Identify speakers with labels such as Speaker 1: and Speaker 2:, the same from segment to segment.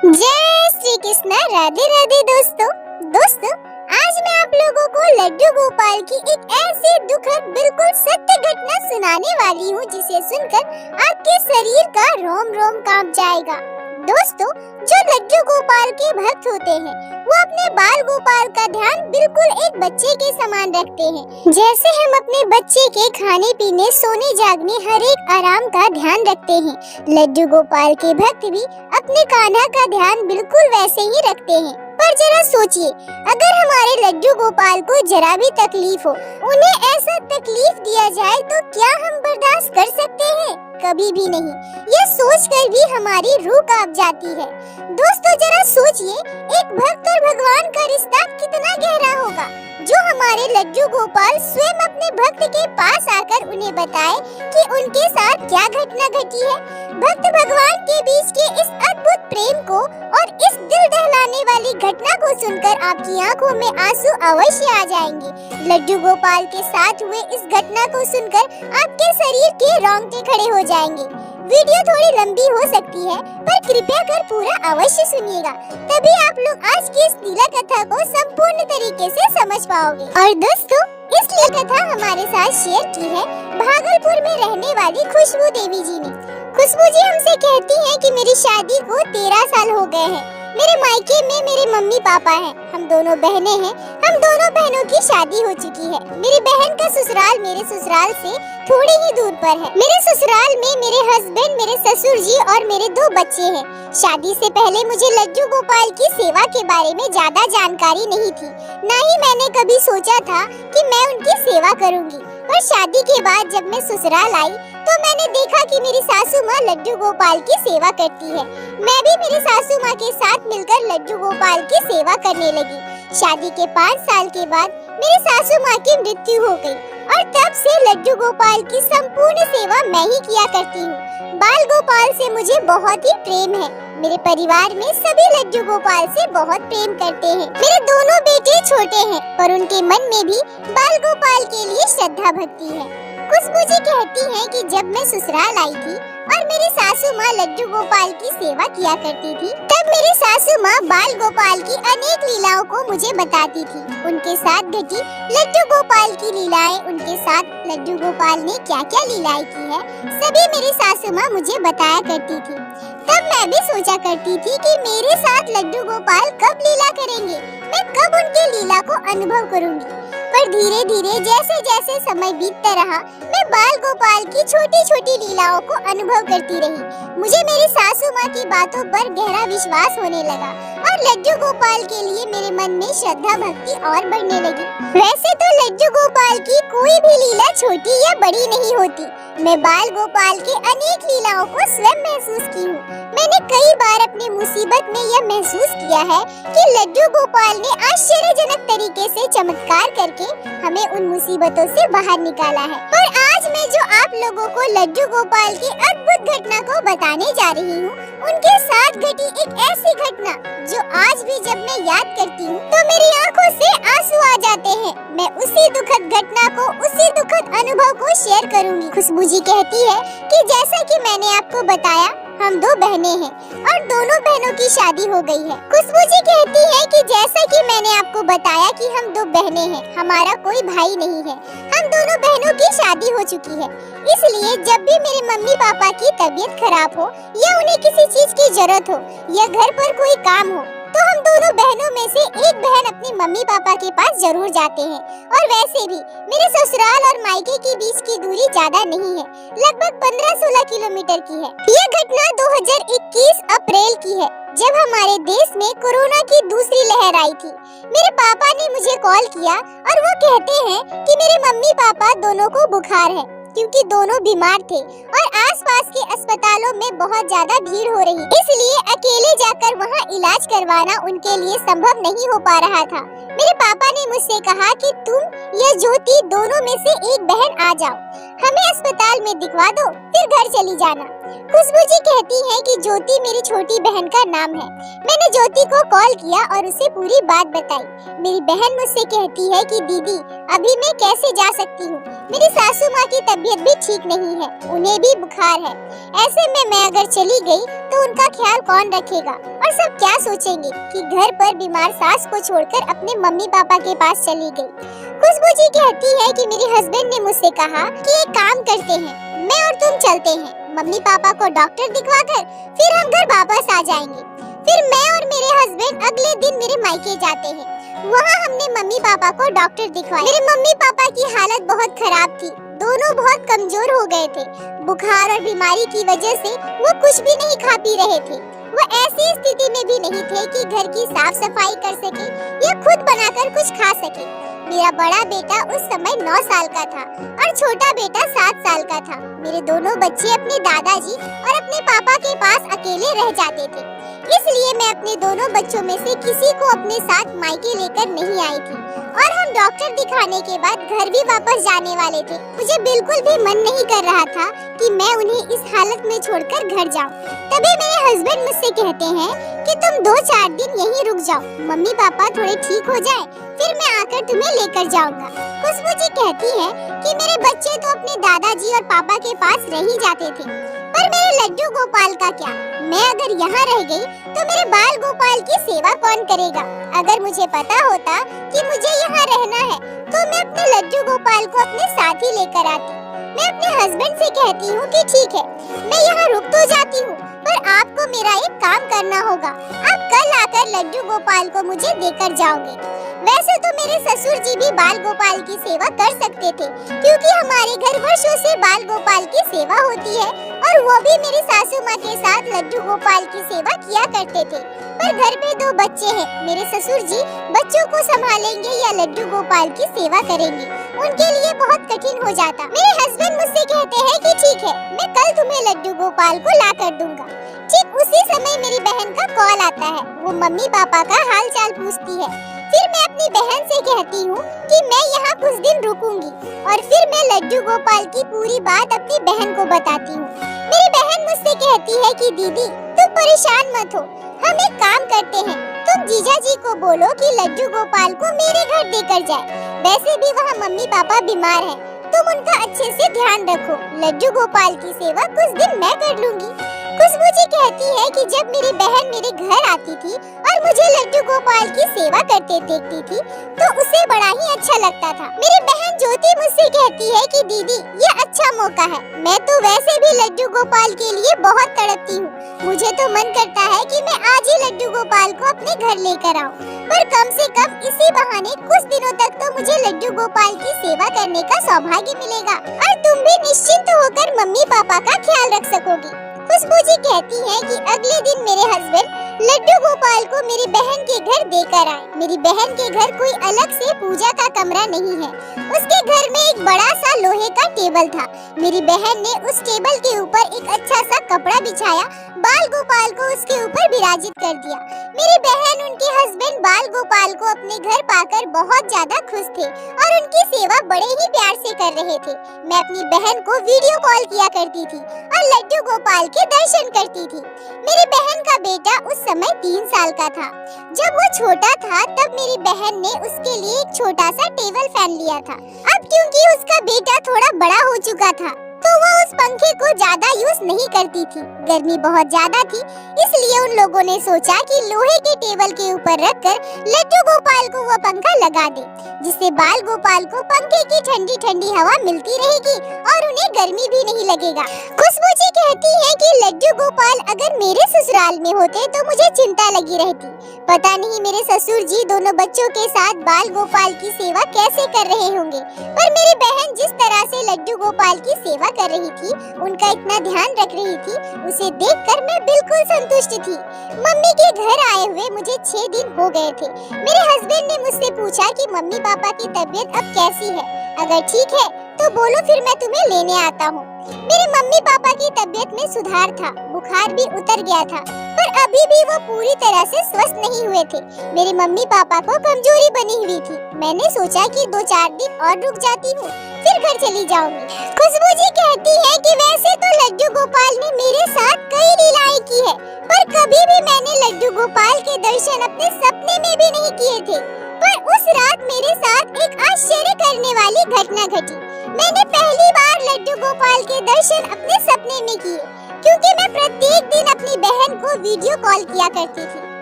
Speaker 1: जय श्री कृष्ण। राधे राधे दोस्तों, आज मैं आप लोगों को लड्डू गोपाल की एक ऐसी दुखद बिल्कुल सत्य घटना सुनाने वाली हूँ जिसे सुनकर आपके शरीर का रोम रोम कांप जाएगा। दोस्तों, जो लड्डू गोपाल के भक्त होते हैं वो अपने बाल गोपाल का ध्यान बिल्कुल एक बच्चे के समान रखते हैं। जैसे हम अपने बच्चे के खाने पीने, सोने जागने, हर एक आराम का ध्यान रखते हैं, लड्डू गोपाल के भक्त भी अपने कान्हा का ध्यान बिल्कुल वैसे ही रखते हैं। पर जरा सोचिए, अगर हमारे लड्डू गोपाल को जरा भी तकलीफ हो, उन्हें ऐसा तकलीफ दिया जाए तो क्या हम बर्दाश्त कर सकते हैं? कभी भी नहीं। यह सोचकर भी हमारी रूह कांप जाती है। दोस्तों, जरा सोचिए, एक भक्त और भगवान का रिश्ता कितना गहरा होगा, जो हमारे लड्डू गोपाल स्वयं अपने भक्त के पास आकर उन्हें बताए कि उनके साथ क्या घटना घटी है। भक्त भगवान के बीच के इस अद्भुत प्रेम को और इस दिल दहलाने वाली घटना को सुनकर आपकी आंखों में आंसू अवश्य आ जाएंगे। लड्डू गोपाल के साथ हुए इस घटना को सुनकर आपके शरीर के रोंगटे खड़े हो जाएंगे। वीडियो थोड़ी लंबी हो सकती है, पर कृपया कर पूरा अवश्य सुनिएगा, तभी आप लोग आज की इस लीला कथा को संपूर्ण तरीके से समझ पाओगे। और दोस्तों, इस लीला कथा हमारे साथ शेयर की है भागलपुर में रहने वाली खुशबू देवी जी ने। खुशबू जी हमसे कहती हैं कि मेरी शादी को 13 साल हो गए हैं। मेरे मायके में मेरे मम्मी पापा हैं, हम दोनों बहनें हैं। हम दोनों बहनों की शादी हो चुकी है। मेरी बहन का ससुराल मेरे ससुराल से थोड़ी ही दूर पर है। मेरे ससुराल में मेरे हस्बैंड, मेरे ससुर जी और मेरे 2 बच्चे हैं। शादी से पहले मुझे लड्डू गोपाल की सेवा के बारे में ज्यादा जानकारी नहीं थी, न ही मैंने कभी सोचा था कि मैं उनकी सेवा करूंगी। पर शादी के बाद जब मैं ससुराल आई तो मैंने देखा कि मेरी सासू माँ लड्डू गोपाल की सेवा करती है। मैं भी मेरी सासू माँ के साथ मिलकर लड्डू गोपाल की सेवा करने लगी। शादी के 5 साल के बाद मेरी सासू माँ की मृत्यु हो गई और तब से लड्डू गोपाल की संपूर्ण सेवा मैं ही किया करती हूँ। बाल गोपाल से मुझे बहुत ही प्रेम है। मेरे परिवार में सभी लड्डू गोपाल से बहुत प्रेम करते हैं। मेरे दोनों बेटे छोटे हैं, पर उनके मन में भी बाल गोपाल के लिए श्रद्धा भक्ति है। खुशबू जी कहती हैं कि जब मैं ससुराल आई थी और मेरी सासू माँ लड्डू गोपाल की सेवा किया करती थी, तब मेरी सासू माँ बाल गोपाल की अनेक लीलाओं को मुझे बताती थी। उनके साथ घटी लड्डू गोपाल की लीलाएं, उनके साथ लड्डू गोपाल ने क्या क्या लीलाएं की है, सभी मेरी सासू माँ मुझे बताया करती थी। तब मैं भी सोचा करती थी कि मेरे साथ लड्डू गोपाल कब लीला करेंगे, मैं कब उनकी लीला को अनुभव करूंगी। पर धीरे धीरे जैसे जैसे समय बीतता रहा, मैं बाल गोपाल की छोटी छोटी लीलाओं को अनुभव करती रही। मुझे मेरी सासू माँ की बातों पर गहरा विश्वास होने लगा और लड्डू गोपाल के लिए मेरे मन में श्रद्धा भक्ति और बढ़ने लगी। वैसे तो लड्डू गोपाल की कोई भी लीला छोटी या बड़ी नहीं होती। मैं बाल गोपाल की अनेक लीलाओं को स्वयं महसूस की हूँ। मैंने कई बार अपनी मुसीबत में यह महसूस किया है कि लड्डू गोपाल ने आश्चर्यजनक तरीके से चमत्कार करके हमें उन मुसीबतों से बाहर निकाला है। पर आज मैं जो आप लोगों को लड्डू गोपाल की अद्भुत घटना को बताने जा रही हूँ, उनके साथ घटी एक ऐसी घटना जो आज भी जब मैं याद करती हूँ तो मेरी आंखों से आंसू आ जाते हैं। मैं उसी दुखद घटना को, उसी दुखद अनुभव को शेयर करूंगी। खुशबू जी कहती है कि जैसा कि मैंने आपको बताया, हम 2 बहनें हैं और दोनों बहनों की शादी हो गई है। खुशबू जी कहती है कि जैसा कि मैंने आपको बताया कि हम 2 बहनें हैं, हमारा कोई भाई नहीं है। हम दोनों बहनों की शादी हो चुकी है, इसलिए जब भी मेरे मम्मी पापा की तबीयत खराब हो या उन्हें किसी चीज की जरूरत हो या घर पर कोई काम हो, तो हम दोनों बहनों में से एक बहन अपनी मम्मी पापा के पास जरूर जाते हैं। और वैसे भी मेरे ससुराल और मायके के बीच की दूरी ज्यादा नहीं है, लगभग 15-16 किलोमीटर की है। यह घटना 2021 अप्रैल की है, जब हमारे देश में कोरोना की दूसरी लहर आई थी। मेरे पापा ने मुझे कॉल किया और वो कहते हैं कि मेरे मम्मी पापा दोनों को बुखार है, क्योंकि दोनों बीमार थे और आसपास के अस्पतालों में बहुत ज्यादा भीड़ हो रही, इसलिए अकेले जाकर वहां इलाज करवाना उनके लिए संभव नहीं हो पा रहा था। मेरे पापा ने मुझसे कहा कि तुम या ज्योति दोनों में से एक बहन आ जाओ। हमें अस्पताल में दिखवा दो, फिर घर चली जाना। खुशबू जी कहती हैं कि ज्योति मेरी छोटी बहन का नाम है। मैंने ज्योति को कॉल किया और उसे पूरी बात बताई। मेरी बहन मुझसे कहती है कि दीदी अभी मैं कैसे जा सकती हूँ, मेरी सासू माँ की तबीयत भी ठीक नहीं है, उन्हें भी बुखार है। ऐसे में मैं अगर चली गई तो उनका ख्याल कौन रखेगा और सब क्या सोचेंगे कि घर पर बीमार सास को छोड़कर अपने मम्मी पापा के पास चली गई। खुशबू जी कहती है कि मेरे हस्बैंड ने मुझसे कहा कि एक काम करते हैं, मैं और तुम चलते हैं, मम्मी पापा को डॉक्टर दिखवाकर फिर हम घर वापस आ जाएंगे। फिर मैं और मेरे हस्बैंड अगले दिन मेरे मायके जाते हैं। वहाँ हमने मम्मी पापा को डॉक्टर दिखवाया। मेरे मम्मी पापा की हालत बहुत खराब थी, दोनों बहुत कमजोर हो गए थे। बुखार और बीमारी की वजह से वो कुछ भी नहीं खा पी रहे थे। वो ऐसी स्थिति में भी नहीं थे कि घर की साफ सफाई कर सके या खुद बनाकर कुछ खा सके। मेरा बड़ा बेटा उस समय 9 साल का था और छोटा बेटा 7 साल का था। मेरे दोनों बच्चे अपने दादाजी और अपने पापा के पास अकेले रह जाते थे, इसलिए मैं अपने दोनों बच्चों में से किसी को अपने साथ मायके लेकर नहीं आई थी और हम डॉक्टर दिखाने के बाद घर भी वापस जाने वाले थे। मुझे बिल्कुल भी मन नहीं कर रहा था कि मैं उन्हें इस हालत में छोड़कर घर जाऊं। तभी मेरे हस्बैंड मुझसे कहते हैं कि तुम 2-4 दिन यहीं रुक जाओ, मम्मी पापा थोड़े ठीक हो जाएं, फिर मैं आकर तुम्हें लेकर जाऊंगा। खुशबू जी कहती है कि मेरे बच्चे तो अपने दादाजी और पापा के पास रह ही जाते थे, पर मेरे लड्डू गोपाल का क्या? मैं अगर यहाँ रह गई तो मेरे बाल गोपाल की सेवा कौन करेगा? अगर मुझे पता होता कि मुझे यहाँ रहना है तो मैं अपने लड्डू गोपाल को अपने साथ ही लेकर आती। मैं अपने हस्बैंड से कहती हूँ कि ठीक है, मैं यहाँ रुक तो जाती हूँ, पर आपको मेरा एक काम करना होगा। आप कल आकर लड्डू गोपाल को मुझे देकर जाओगे। वैसे तो मेरे ससुर जी भी बाल गोपाल की सेवा कर सकते थे, क्योंकि हमारे घर वर्षों से बाल गोपाल की सेवा होती है और वो भी मेरी सासू माँ के साथ लड्डू गोपाल की सेवा किया करते थे। पर घर पे 2 बच्चे हैं, मेरे ससुर जी बच्चों को संभालेंगे या लड्डू गोपाल की सेवा करेंगे, उनके लिए बहुत कठिन हो जाता। मेरे हस्बैंड मुझसे कहते हैं कि ठीक है, मैं कल तुम्हें लड्डू गोपाल को ला कर दूंगा। ठीक उसी समय मेरी बहन का कॉल आता है। वो मम्मी पापा का हाल चाल पूछती है। फिर मैं अपनी बहन से कहती हूँ कि मैं यहाँ कुछ दिन रुकूंगी और फिर मैं लड्डू गोपाल की पूरी बात अपनी बहन को बताती हूँ। मेरी बहन मुझसे कहती है कि दीदी तुम परेशान मत हो, हम एक काम करते हैं, तुम जीजा जी को बोलो कि लड्डू गोपाल को मेरे घर देकर जाए। वैसे भी वहाँ मम्मी पापा बीमार हैं, तुम उनका अच्छे से ध्यान रखो। लड्डू गोपाल की सेवा कुछ दिन मैं कर लूंगी। खुशबू जी कहती है कि जब मेरी बहन मेरे घर आती थी और मुझे लड्डू गोपाल की सेवा करते देखती थी तो उसे बड़ा ही अच्छा लगता था। मेरी बहन ज्योति मुझसे कहती है कि दीदी ये अच्छा मौका है, मैं तो वैसे भी लड्डू गोपाल के लिए बहुत तड़पती हूँ। मुझे तो मन करता है कि मैं आज ही लड्डू गोपाल को अपने घर लेकर आऊँ, पर कम से कम इसी बहाने कुछ दिनों तक तो मुझे लड्डू गोपाल की सेवा करने का सौभाग्य मिलेगा और तुम भी निश्चिंत होकर मम्मी पापा का ख्याल रख सकोगी। खुशबू जी कहती हैं कि अगले दिन मेरे हस्बैंड लड्डू गोपाल को मेरी बहन के घर देकर आए। मेरी बहन के घर कोई अलग से पूजा का कमरा नहीं है, उसके घर में एक बड़ा सा लोहे का टेबल था। मेरी बहन ने उस टेबल के ऊपर एक अच्छा सा कपड़ा बिछाया, बाल गोपाल को उसके ऊपर विराजित कर दिया। मेरी बहन उनके हस्बैंड बाल गोपाल को अपने घर पाकर बहुत ज्यादा खुश थे और उनकी सेवा बड़े ही प्यार से कर रहे थे। मैं अपनी बहन को वीडियो कॉल किया करती थी और लड्डू गोपाल के दर्शन करती थी। मेरी बहन का बेटा उस समय 3 साल का था। जब वो छोटा था तब मेरी बहन ने उसके लिए एक छोटा सा टेबल फैन लिया था। अब क्योंकि उसका बेटा थोड़ा बड़ा हो चुका था तो वो उस पंखे को ज्यादा यूज नहीं करती थी। गर्मी बहुत ज्यादा थी, इसलिए उन लोगों ने सोचा कि लोहे के टेबल के ऊपर रखकर लड्डू गोपाल को वो पंखा लगा दे, जिससे बाल गोपाल को पंखे की ठंडी ठंडी हवा मिलती रहेगी और उन्हें गर्मी भी नहीं लगेगा। खुशबू जी कहती है कि लड्डू गोपाल अगर मेरे ससुराल में होते तो मुझे चिंता लगी रहती। पता नहीं मेरे ससुर जी दोनों बच्चों के साथ बाल गोपाल की सेवा कैसे कर रहे होंगे, पर मेरी बहन जिस तरह से लड्डू गोपाल की सेवा कर रही थी, उनका इतना ध्यान रख रही थी, उसे देखकर मैं बिल्कुल संतुष्ट थी। मम्मी के घर आए हुए मुझे 6 दिन हो गए थे। मेरे हस्बैंड ने मुझसे पूछा कि मम्मी पापा की तबीयत अब कैसी है, अगर ठीक है तो बोलो फिर मैं तुम्हें लेने आता हूँ। मेरे मम्मी पापा की तबीयत में सुधार था, बुखार भी उतर गया था, पर अभी भी वो पूरी तरह से स्वस्थ नहीं हुए थे। मेरे मम्मी पापा को कमजोरी बनी हुई थी। मैंने सोचा कि 2-4 दिन और रुक जाती हूँ, फिर घर चली जाऊंगी। खुशबू जी कहती है कि वैसे तो लड्डू गोपाल ने मेरे साथ कई लीलाएं की है, पर कभी भी मैंने लड्डू गोपाल के दर्शन अपने सपने में भी नहीं किए थे। पर उस रात मेरे साथ एक आश्चर्य करने वाली घटना घटी। मैंने पहली बार लड्डू गोपाल के दर्शन अपने सपने में किए, क्योंकि मैं प्रत्येक दिन अपनी बहन को वीडियो कॉल किया करती थी।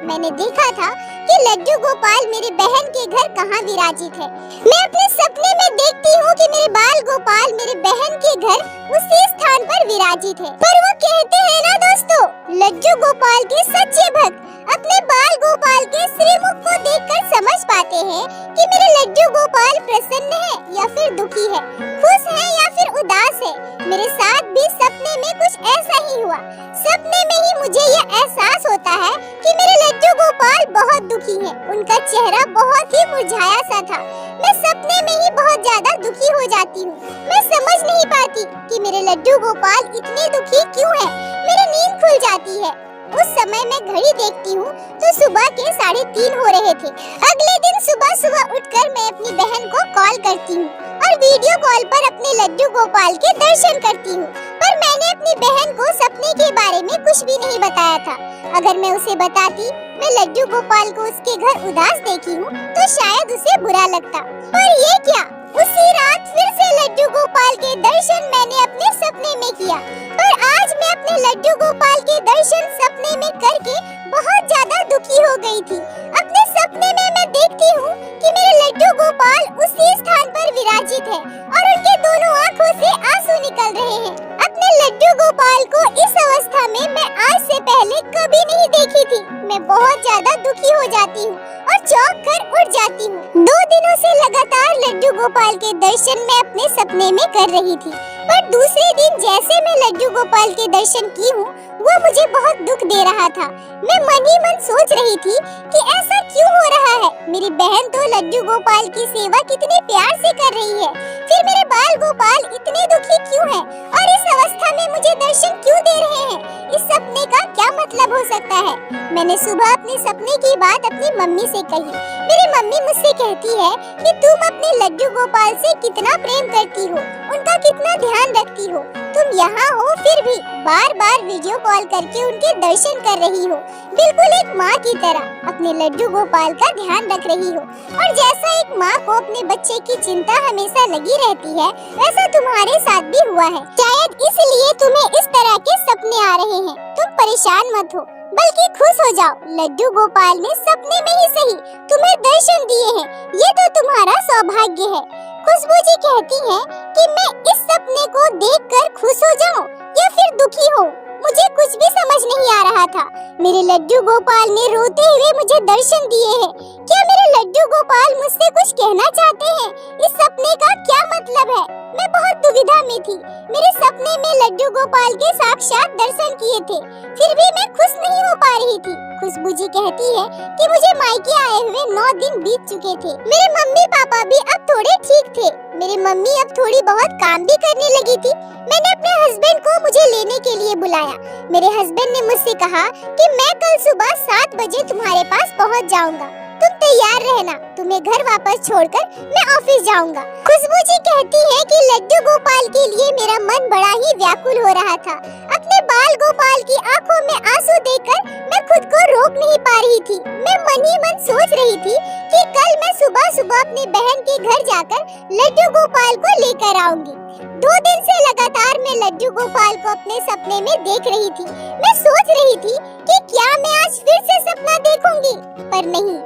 Speaker 1: मैंने देखा था कि लड्डू गोपाल मेरी बहन के घर कहाँ विराजित है। मैं अपने सपने में देखती हूँ कि मेरे बाल गोपाल मेरे बहन के घर उसी स्थान पर विराजित है। पर वो कहते हैं ना दोस्तों, लड्डू गोपाल के सच्चे भक्त अपने बाल गोपाल के श्रीमुख को देखकर समझ पाते हैं कि मेरे लड्डू गोपाल प्रसन्न है या फिर दुखी है, खुश है या फिर उदास है। मेरे साथ भी सपने में कुछ ऐसा ही हुआ। सपने में ही मुझे यह एहसास होता है कि मेरे लड्डू गोपाल बहुत दुखी है। उनका चेहरा बहुत ही मुरझाया सा था। मैं सपने में ही बहुत ज्यादा दुखी हो जाती हूँ। मैं समझ नहीं पाती कि मेरे लड्डू गोपाल इतने दुखी क्यों है। मेरी नींद खुल जाती है। उस समय मैं घड़ी देखती हूँ तो सुबह के 3:30 हो रहे थे। अगले दिन सुबह उठकर मैं अपनी बहन को कॉल करती हूँ और वीडियो कॉल पर अपने लड्डू गोपाल के दर्शन करती हूँ। पर मैंने अपनी बहन को सपने के बारे में कुछ भी नहीं बताया था। अगर मैं उसे बताती मैं लड्डू गोपाल को उसके घर उदास देखी हूँ तो शायद उसे बुरा लगता। पर ये क्या, उसी रात फिर से लड्डू गोपाल के दर्शन मैंने अपने सपने में किया। पर आज मैं अपने लड्डू गोपाल के दर्शन सपने में करके बहुत ज्यादा दुखी हो गई थी। अपने सपने में मैं देखती हूँ कि मेरे लड्डू गोपाल उसी स्थान पर विराजित है और उनके दोनों आँखों से आंसू निकल रहे हैं। अपने लड्डू गोपाल को इस अवस्था में मैं आज से पहले कभी नहीं देखी थी। मैं बहुत ज्यादा दुखी हो जाती हूँ और चौंक कर उठ जाती हूँ। 2 दिनों से लगातार लड्डू गोपाल के दर्शन मैं अपने सपने में कर रही थी, पर दूसरे दिन जैसे मैं लड्डू गोपाल के दर्शन की हूँ वो मुझे बहुत दुख दे रहा था। मैं मन ही मन सोच रही थी कि ऐसा क्यों हो रहा है। मेरी बहन तो लड्डू गोपाल की सेवा कितने प्यार से कर रही है, फिर मेरे बाल गोपाल इतने दुखी क्यों हैं और इस अवस्था में मुझे दर्शन क्यों दे रहे हैं। इस सपने का क्या मतलब हो सकता है। मैंने सुबह अपने सपने की बात अपनी मम्मी से कही। मेरी मम्मी मुझसे कहती है कि तुम अपने लड्डू गोपाल से कितना प्रेम करती हो, उनका कितना ध्यान रखती हो। तुम यहाँ हो फिर भी बार बार वीडियो कॉल करके उनके दर्शन कर रही हो, बिल्कुल एक माँ की तरह अपने लड्डू गोपाल का ध्यान रख रही हो। और जैसा एक माँ को अपने बच्चे की चिंता हमेशा लगी रहती है, वैसा तुम्हारे साथ भी हुआ है। शायद इसलिए तुम्हें इस तरह के सपने आ रहे हैं। तुम परेशान मत हो, बल्कि खुश हो जाओ। लड्डू गोपाल ने सपने में ही सही तुम्हें दर्शन दिए हैं, ये तो तुम्हारा सौभाग्य है। खुशबू जी कहती हैं कि मैं इस सपने को देखकर खुश हो जाऊं या फिर दुखी हूँ, मुझे कुछ भी समझ नहीं आ रहा था। मेरे लड्डू गोपाल ने रोते हुए मुझे दर्शन दिए हैं। क्या मेरे लड्डू गोपाल मुझसे कुछ कहना चाहते हैं? इस सपने का क्या मतलब है? मैं बहुत दुविधा में थी। मेरे सपने में लड्डू गोपाल के साक्षात दर्शन किए थे, फिर भी मैं खुश नहीं हो पा रही थी। खुशबू जी कहती है कि मुझे मायके आए हुए 9 दिन बीत चुके थे। मेरे मम्मी पापा भी अब थोड़े ठीक थे। मेरी मम्मी अब थोड़ी बहुत काम भी करने लगी थी। मैंने अपने हस्बैंड को मुझे लेने के लिए बुलाया। मेरे हस्बैंड ने मुझसे कहा कि मैं कल सुबह 7 बजे तुम्हारे पास पहुंच जाऊंगा, तुम तैयार रहना, तुम्हें घर वापस छोड़कर मैं ऑफिस जाऊंगा। खुशबू जी कहती है कि लड्डू गोपाल के लिए मेरा मन बड़ा ही व्याकुल हो रहा था। अपने बाल गोपाल की आंखों में आंसू देखकर मैं खुद को रोक नहीं पा रही थी। मैं मन ही मन सोच रही थी कि कल मैं सुबह अपनी बहन के घर जाकर लड्डू गोपाल को लेकर आऊंगी। 2 दिन से लगातार मैं लड्डू गोपाल को अपने सपने में देख रही थी। मैं सोच रही थी कि क्या मैं आज फिर से सपना देखूंगी, पर नहीं,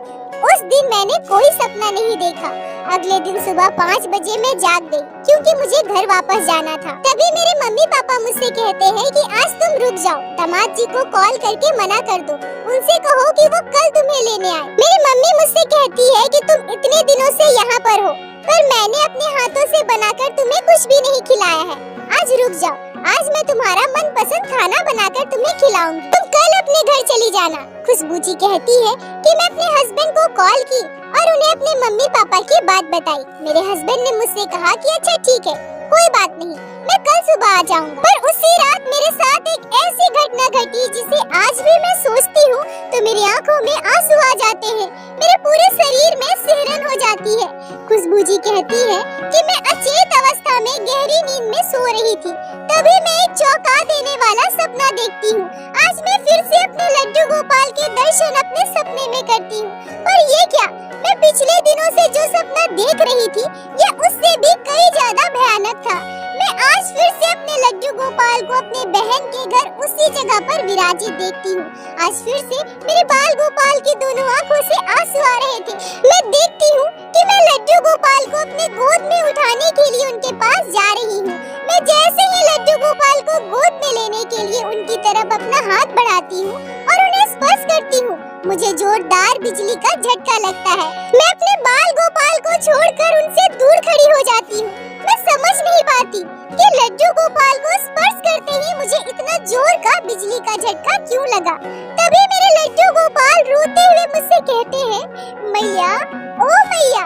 Speaker 1: उस दिन मैंने कोई सपना नहीं देखा। अगले दिन सुबह 5 बजे मैं जाग गई, क्योंकि मुझे घर वापस जाना था। तभी मेरे मम्मी पापा मुझसे कहते हैं कि आज तुम रुक जाओ, दामाद जी को कॉल करके मना कर दो, उनसे कहो कि वो कल तुम्हें लेने आए। मेरी मम्मी मुझसे कहती है कि तुम इतने दिनों से यहाँ पर हो, पर मैंने अपने हाथों से बनाकर तुम्हें कुछ भी नहीं खिलाया है। आज रुक जाओ, आज मैं तुम्हारा मनपसंद खाना बनाकर तुम्हें खिलाऊंगी, तुम कल अपने घर चली जाना। खुशबू जी कहती है कि मैं अपने हस्बैंड को कॉल की और उन्हें अपने मम्मी पापा की बात बताई। मेरे हस्बैंड ने मुझसे कहा कि अच्छा ठीक है, कोई बात नहीं, मैं कल सुबह आ जाऊंगा। पर उसी रात मेरे साथ एक ऐसी घटना घटी जिसे आज भी मैं सोचती हूँ तो मेरी आंखों में आंसू आ जाते हैं, मेरे पूरे शरीर में सिहरन हो जाती है। खुशबू जी कहती है कि मैं अचेत अवस्था में गहरी नींद में सो रही थी, तभी मैं एक चौंका देने वाला सपना देखती हूँ। आज मैं फिर से अपने लड्डू गोपाल के दर्शन अपने सपने में करती हूँ। पर ये क्या, मैं पिछले दिनों से जो सपना देख रही थी यह उससे भी कई ज्यादा भयानक था। मैं आज फिर से अपने लड्डू गोपाल को अपने बहन के घर उसी जगह पर विराजित देखती हूँ। आज फिर से मेरे बाल गोपाल की दोनों आंखों से आंसू आ रहे थे। मैं देखती हूँ कि मैं लड्डू गोपाल को अपने गोद में उठाने के लिए उनके पास जा रही हूँ। मैं जैसे ही लड्डू गोपाल को गोद में लेने के लिए उनकी तरफ अपना हाथ बढ़ाती हूँ और उन्हें स्पर्श करती हूँ, मुझे जोरदार बिजली का झटका लगता है। मैं अपने बाल गोपाल को छोड़कर उनसे दूर खड़ी हो जाती हूँ। मैं समझ नहीं पाती कि लड्डू गोपाल को स्पर्श करते ही मुझे इतना जोर का बिजली का झटका क्यों लगा। तभी मेरे लड्डू गोपाल रोते हुए मुझसे कहते हैं, मैया, ओ मैया,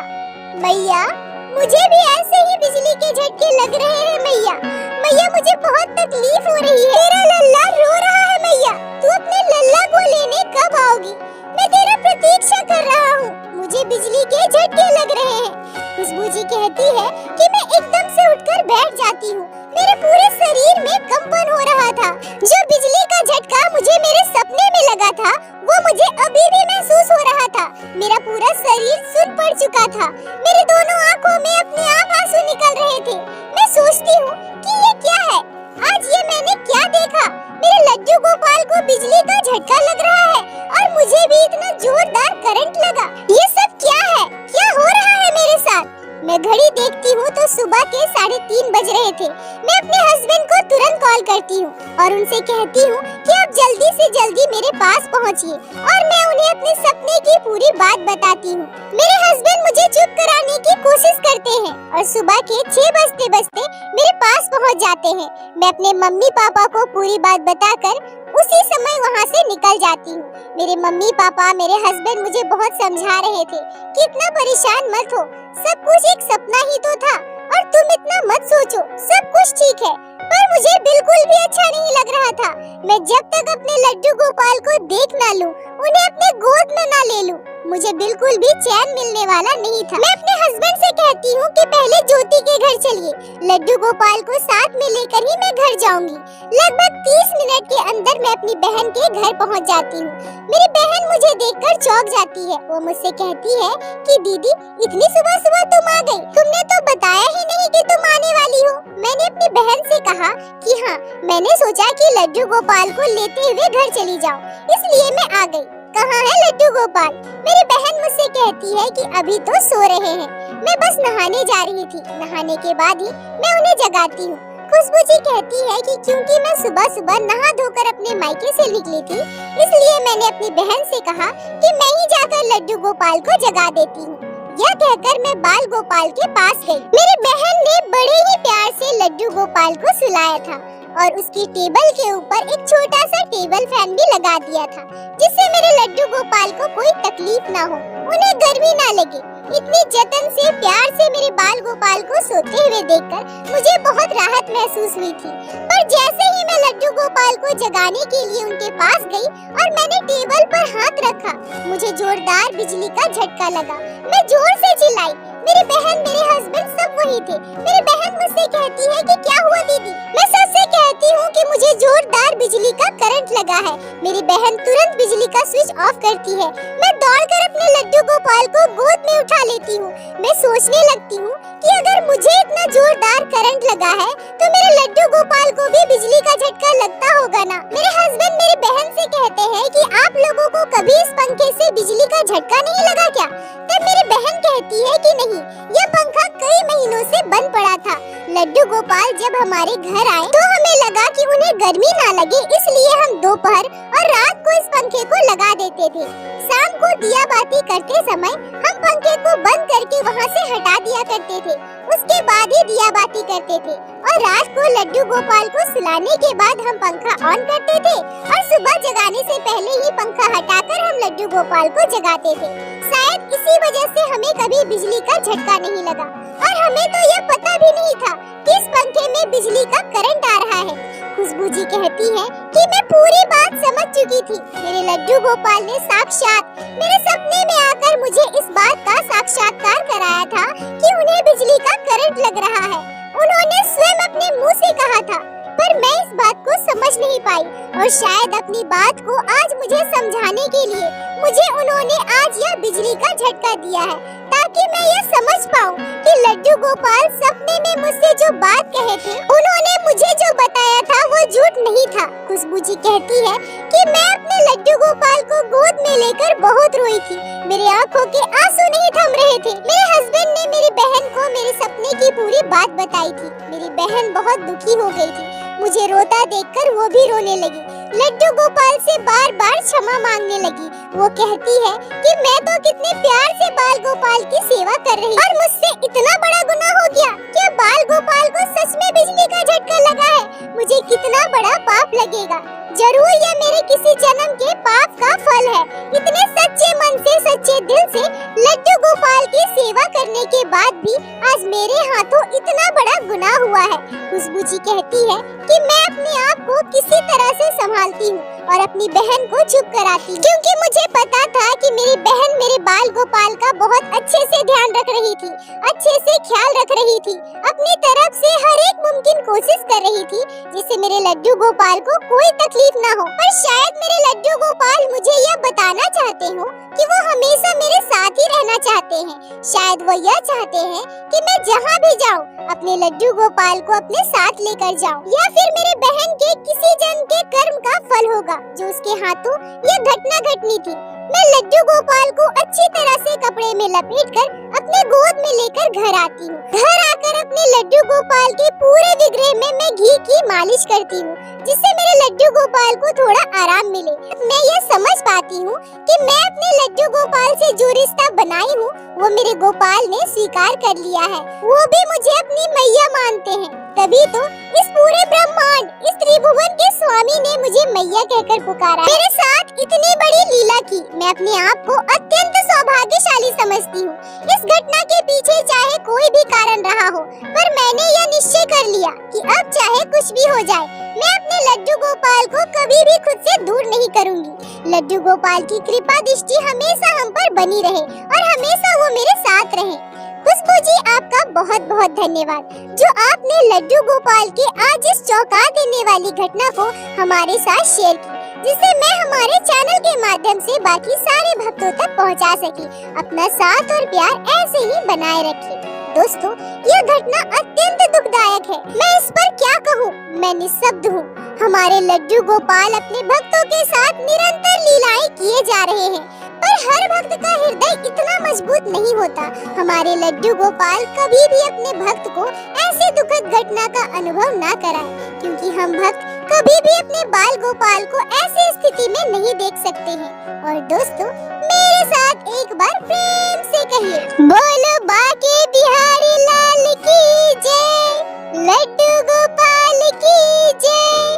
Speaker 1: मैया, मुझे भी ऐसे ही बिजली के झटके लग रहे हैं मैया। मैया, मुझे बहुत तकलीफ हो रही है। मेरा लल्ला रो रहा है मैया। तू अपने लल्ला को लेने कब आओगी? मैं तेरा प्रतीक्षा कर रहा हूँ। मुझे बिजली के झटके लग रहे हैं। खुशबू जी कहती है कि मैं एकदम से उठकर बैठ जाती हूँ। मेरे पूरे शरीर में कंपन हो रहा था। जो बिजली का झटका मुझे मेरे सपने में लगा था वो मुझे अभी भी महसूस हो रहा था। मेरा पूरा शरीर सुन पड़ चुका था। मेरी दोनों आंखों में अपने आप आंसू निकल रहे थे। मैं सोचती हूँ कि ये क्या है? आज ये मैंने क्या देखा? मेरे लड्डू गोपाल को बिजली का झटका लग रहा है और मुझे भी इतना जोरदार करंट लगा। ये सब क्या है? क्या हो रहा है मेरे साथ? मैं घड़ी देखती हूँ तो सुबह के 3:30 बज रहे थे। मैं अपने हस्बैंड को तुरंत कॉल करती हूँ और उनसे कहती हूँ कि आप जल्दी से जल्दी मेरे पास पहुँचिए और मैं उन्हें अपने सपने की पूरी बात बताती हूँ। मेरे हस्बैंड मुझे चुप कराने की कोशिश करते हैं और सुबह के 6 बजते बजते मेरे पास पहुँच जाते हैं। मैं अपने मम्मी पापा को पूरी बात बताकर उसी समय वहाँ से निकल जाती हूँ। मेरे मम्मी पापा, मेरे हस्बैंड मुझे बहुत समझा रहे थे कि इतना परेशान मत हो, सब कुछ एक सपना ही तो था और तुम इतना मत सोचो, सब कुछ ठीक है। पर मुझे बिल्कुल भी अच्छा नहीं लग रहा था। मैं जब तक अपने लड्डू गोपाल को देख ना लूं, उन्हें अपने गोद में ना ले लूं, मुझे बिल्कुल भी चैन मिलने वाला नहीं था। मैं अपने हस्बैंड से कहती हूँ कि पहले ज्योति के घर चलिए, लड्डू गोपाल को साथ में लेकर ही मैं घर जाऊंगी। लगभग 30 मिनट के अंदर मैं अपनी बहन के घर पहुँच जाती हूँ। मेरी बहन मुझे देखकर चौंक जाती है। वो मुझसे कहती है कि दीदी, इतनी सुबह सुबह तुम आ गई, तुमने तो बताया ही नहीं कि तुम आने वाली हो। मैंने अपनी बहन से कहा कि हाँ, मैंने सोचा कि लड्डू गोपाल को लेते हुए घर चली जाऊं, इसलिए मैं आ गई। कहाँ है लड्डू गोपाल? मेरी बहन मुझसे कहती है कि अभी तो सो रहे हैं। मैं बस नहाने जा रही थी, नहाने के बाद ही मैं उन्हें जगाती हूँ। खुशबू जी कहती है कि क्योंकि मैं सुबह सुबह नहा धोकर अपने मायके से निकली थी, इसलिए मैंने अपनी बहन से कहा कि मैं ही जाकर लड्डू गोपाल को जगा देती हूँ। यह कहकर मैं बाल गोपाल के पास गई। मेरी बहन ने बड़े ही प्यार से लड्डू गोपाल को सुलाया था और उसकी टेबल के ऊपर एक छोटा सा टेबल फैन भी लगा दिया था, जिससे मेरे लड्डू गोपाल को कोई तकलीफ ना हो, उन्हें गर्मी ना लगे। इतनी जतन से, प्यार से मेरे बाल गोपाल को सोते हुए देखकर मुझे बहुत राहत महसूस हुई थी। पर जैसे ही मैं लड्डू गोपाल को जगाने के लिए उनके पास गई और मैंने टेबल पर हाथ रखा, मुझे जोरदार बिजली का झटका लगा। मैं जोर से चिल्लाई। मेरी बहन, मेरे हस्बैंड सब वही थे। मेरी बहन मुझसे कहती है कि क्या हुआ दीदी? मैं सबसे कहती हूँ कि मुझे जोरदार बिजली का करंट लगा है। मेरी बहन तुरंत बिजली का स्विच ऑफ करती है। मैं दौड़कर अपने लड्डू गोपाल को गोद में उठा लेती हूँ। मैं सोचने लगती हूँ कि अगर मुझे इतना जोरदार करंट लगा है तो मेरे लड्डू गोपाल को भी बिजली का झटका लगता होगा ना। मेरे हस्बैंड मेरी बहन से कहते हैं कि आप लोगों को कभी इस पंखे से बिजली का झटका नहीं लगा क्या? तब मेरी बहन कहती है कि नहीं, यह पंखा कई महीनों से बंद पड़ा था। लड्डू गोपाल जब हमारे घर आए तो हमें लगा कि उन्हें गर्मी ना लगे, इसलिए हम दोपहर और रात को इस पंखे को लगा देते थे। शाम को दिया बाती करते समय हम पंखे को बंद करके वहाँ से हटा दिया करते थे। उसके बाद ही दिया बाती करते थे और रात को लड्डू गोपाल को सुलाने के बाद हम पंखा ऑन करते थे और सुबह जगाने से पहले ही पंखा हटाकर हम लड्डू गोपाल को जगाते थे। शायद इसी वजह से हमें कभी बिजली का झटका नहीं लगा और हमें तो यह पता भी नहीं था कि इस पंखे में बिजली का करंट आ रहा है। खुशबू जी कहती है कि मैं पूरी बात समझ चुकी थी। मेरे लड्डू गोपाल ने साक्षात मेरे सपने में आकर मुझे इस बात का साक्षात्कार कराया था कि उन्हें बिजली का करंट लग रहा है। उन्होंने स्वयं अपने मुंह से कहा था, पर मैं इस बात को समझ नहीं पाई और शायद अपनी बात को आज मुझे समझाने के लिए मुझे उन्होंने आज यह बिजली का झटका दिया है, ताकि मैं यह समझ पाऊं कि लड्डू गोपाल सपने में मुझसे जो बात कहे थे, उन्होंने मुझे जो बताया था वो झूठ नहीं था। खुशबू जी कहती है कि मैं अपने लड्डू गोपाल को गोद में लेकर बहुत रोई थी। मेरी आंखों के आंसू नहीं थम रहे थे। मेरे हस्बैंड ने मेरी बहन को मेरे सपने की पूरी बात बताई थी। मेरी बहन बहुत दुखी हो गई थी। मुझे रोता देखकर वो भी रोने लगी। लड्डू गोपाल से बार बार क्षमा मांगने लगी। वो कहती है कि मैं तो कितने प्यार से बाल गोपाल की सेवा कर रही और मुझसे इतना बड़ा गुनाह हो गया। क्या बाल गोपाल को सच में बिजली का झटका लगा है? मुझे कितना बड़ा पाप लगेगा। जरूर यह मेरे किसी जन्म के पाप का फल है। इतने सच्चे मन से, सच्चे दिल से लड्डू गोपाल की सेवा करने के बाद भी आज मेरे हाथों इतना बड़ा गुनाह हुआ है। खुशबू जी कहती है कि मैं अपने आप को किसी तरह से संभालती हूँ और अपनी बहन को चुप कराती हूँ, क्योंकि मुझे पता था कि मेरी बहन मेरे बाल गोपाल का बहुत अच्छे से ध्यान रख रही थी, अच्छे से ख्याल रख रही थी, अपनी तरफ से हर एक मुमकिन कोशिश कर रही थी जिससे मेरे लड्डू गोपाल को कोई तकलीफ ना हो। पर शायद मेरे लड्डू गोपाल मुझे यह बताना चाहते हो कि वो हमेशा मेरे साथ ही रहना चाहते हैं। शायद वो यह चाहते हैं कि मैं जहाँ भी जाऊँ अपने लड्डू गोपाल को अपने साथ लेकर जाऊँ, या फिर मेरे बहन के किसी जन्म के कर्म का फल होगा जो उसके हाथों यह घटना घटनी थी। मैं लड्डू गोपाल को अच्छी तरह से कपड़े में लपेटकर अपने गोद में लेकर घर आती हूँ। घर आकर अपने लड्डू गोपाल के पूरे विग्रह में मैं घी की मालिश करती हूँ, जिससे मेरे लड्डू गोपाल को थोड़ा आराम मिले। मैं ये समझ पाती हूँ कि मैं अपने लड्डू गोपाल से जो रिश्ता बनाई हूँ वो मेरे गोपाल ने स्वीकार कर लिया है। वो भी मुझे अपनी मैया मानते हैं। तभी तो इस पूरे ब्रह्मांड, इस त्रिभुवन के स्वामी ने मुझे मैया कहकर पुकारा। मेरे साथ इतनी बड़ी लीला की मैं अपने आप को अत्यंत सौभाग्यशाली समझती हूँ। इस घटना के पीछे चाहे कोई भी कारण रहा हो, पर मैंने यह निश्चय कर लिया कि अब चाहे कुछ भी हो जाए, मैं अपने लड्डू गोपाल को कभी भी खुद से दूर नहीं करूँगी। लड्डू गोपाल की कृपा दृष्टि हमेशा हम पर बनी रहे और हमेशा वो मेरे साथ रहे। खुशबू जी, आपका बहुत बहुत धन्यवाद जो आपने लड्डू गोपाल के आज इस चौंका देने वाली घटना को हमारे साथ शेयर की, जिससे मैं हमारे चैनल के माध्यम से बाकी सारे भक्तों तक पहुंचा सकी। अपना साथ और प्यार ऐसे ही बनाए रखिए। दोस्तों, यह घटना अत्यंत दुखदायक है। मैं इस पर क्या कहूँ, मैं निःशब्द हूँ। हमारे लड्डू गोपाल अपने भक्तों के साथ निरंतर लीलाएं किए जा रहे हैं, पर हर भक्त का हृदय इतना मजबूत नहीं होता। हमारे लड्डू गोपाल कभी भी अपने भक्त को ऐसी दुखद घटना का अनुभव ना कराए, क्योंकि हम भक्त कभी भी अपने बाल गोपाल को ऐसी स्थिति में नहीं देख सकते हैं। और दोस्तों, मेरे साथ एक बार प्रेम से कहिए, बोलो बाके बिहारी लाल की जय, लड्डू गोपाल की जय,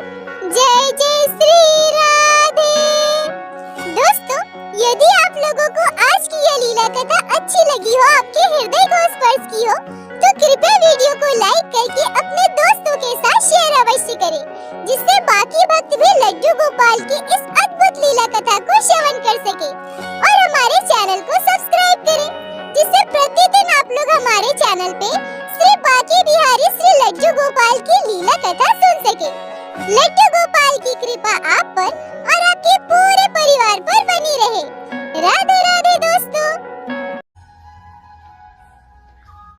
Speaker 1: जय जय श्री राधे। दोस्तों, यदि आप लोगों को आज की यह लीला कथा अच्छी लगी हो, आपके हृदय को स्पर्श की हो, तो कृपया वीडियो को लाइक करके अपने दोस्तों के साथ शेयर अवश्य करें, जिससे बाकी भक्त भी लड्डू गोपाल की इस अद्भुत लीला कथा को श्रवण कर सके। और हमारे चैनल को सब्सक्राइब करें, जिससे प्रतिदिन आप लोग हमारे चैनल पे श्री बाके बिहारी श्री लड्डू गोपाल की लीला कथा सुन सके। लड्डू गोपाल